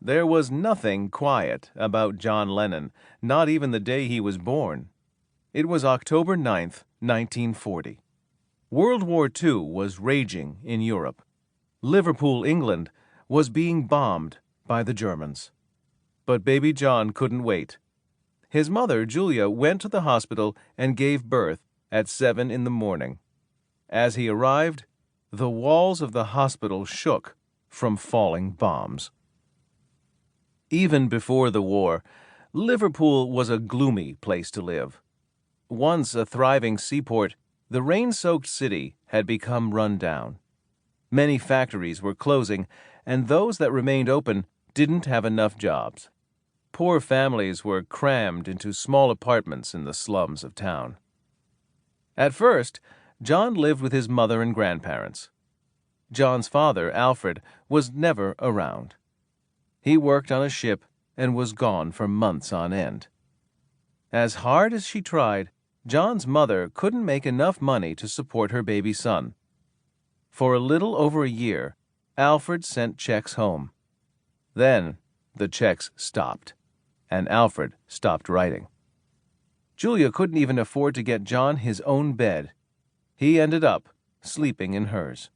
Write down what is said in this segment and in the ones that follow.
There was nothing quiet about John Lennon, not even the day he was born. It was October 9th, 1940. World War II was raging in Europe. Liverpool, England, was being bombed by the Germans. But baby John couldn't wait. His mother, Julia, went to the hospital and gave birth at 7 in the morning. As he arrived, the walls of the hospital shook from falling bombs. Even before the war, Liverpool was a gloomy place to live. Once a thriving seaport, the rain-soaked city had become run down. Many factories were closing, and those that remained open didn't have enough jobs. Poor families were crammed into small apartments in the slums of town. At first, John lived with his mother and grandparents. John's father, Alfred, was never around. He worked on a ship and was gone for months on end. As hard as she tried, John's mother couldn't make enough money to support her baby son. For a little over a year, Alfred sent checks home. Then the checks stopped, and Alfred stopped writing. Julia couldn't even afford to get John his own bed. He ended up sleeping in hers.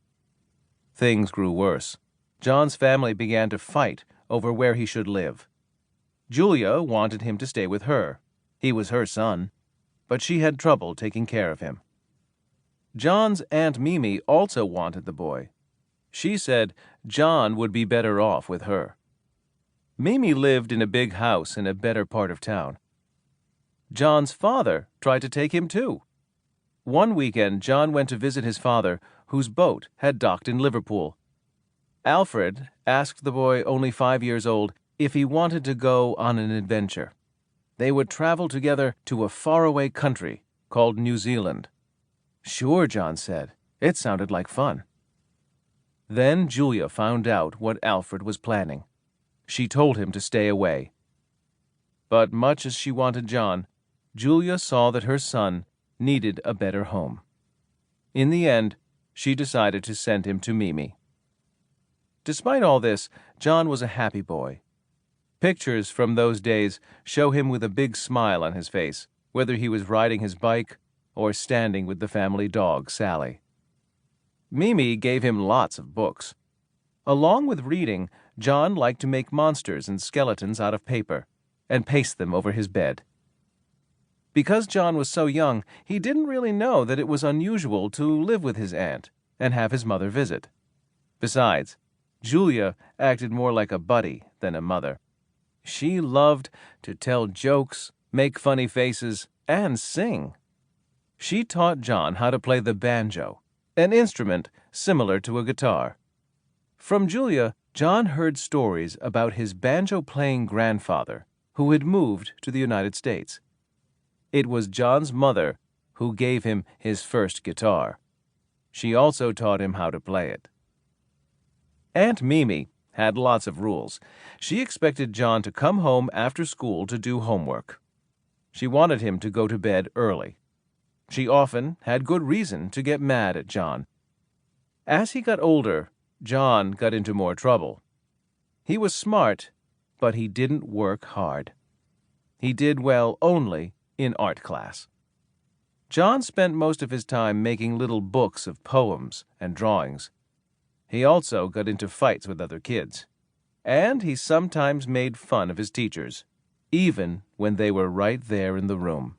Things grew worse. John's family began to fight over where he should live. Julia wanted him to stay with her. He was her son, but she had trouble taking care of him. John's Aunt Mimi also wanted the boy. She said John would be better off with her. Mimi lived in a big house in a better part of town. John's father tried to take him too. One weekend, John went to visit his father, whose boat had docked in Liverpool. Alfred asked the boy, only 5 years old, if he wanted to go on an adventure. They would travel together to a faraway country called New Zealand. Sure, John said. It sounded like fun. Then Julia found out what Alfred was planning. She told him to stay away. But much as she wanted John, Julia saw that her son needed a better home. In the end, she decided to send him to Mimi. Despite all this, John was a happy boy. Pictures from those days show him with a big smile on his face, whether he was riding his bike or standing with the family dog, Sally. Mimi gave him lots of books. Along with reading, John liked to make monsters and skeletons out of paper and paste them over his bed. Because John was so young, he didn't really know that it was unusual to live with his aunt and have his mother visit. Besides, Julia acted more like a buddy than a mother. She loved to tell jokes, make funny faces, and sing. She taught John how to play the banjo, an instrument similar to a guitar. From Julia, John heard stories about his banjo-playing grandfather, who had moved to the United States. It was John's mother who gave him his first guitar. She also taught him how to play it. Aunt Mimi had lots of rules. She expected John to come home after school to do homework. She wanted him to go to bed early. She often had good reason to get mad at John. As he got older, John got into more trouble. He was smart, but he didn't work hard. He did well only in art class. John spent most of his time making little books of poems and drawings. He also got into fights with other kids, and he sometimes made fun of his teachers, even when they were right there in the room.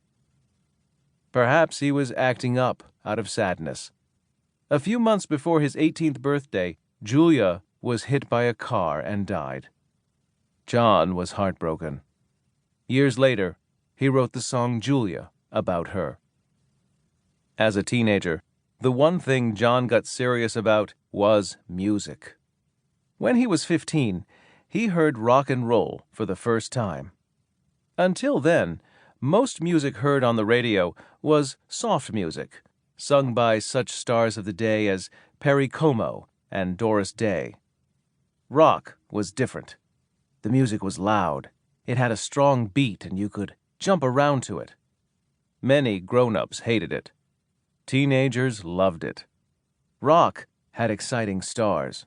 Perhaps he was acting up out of sadness. A few months before his 18th birthday, Julia was hit by a car and died. John was heartbroken. Years later, he wrote the song Julia about her. As a teenager, the one thing John got serious about was music. When he was 15, he heard rock and roll for the first time. Until then, most music heard on the radio was soft music, sung by such stars of the day as Perry Como and Doris Day. Rock was different. The music was loud. It had a strong beat and you could jump around to it. Many grown-ups hated it. Teenagers loved it. Rock had exciting stars.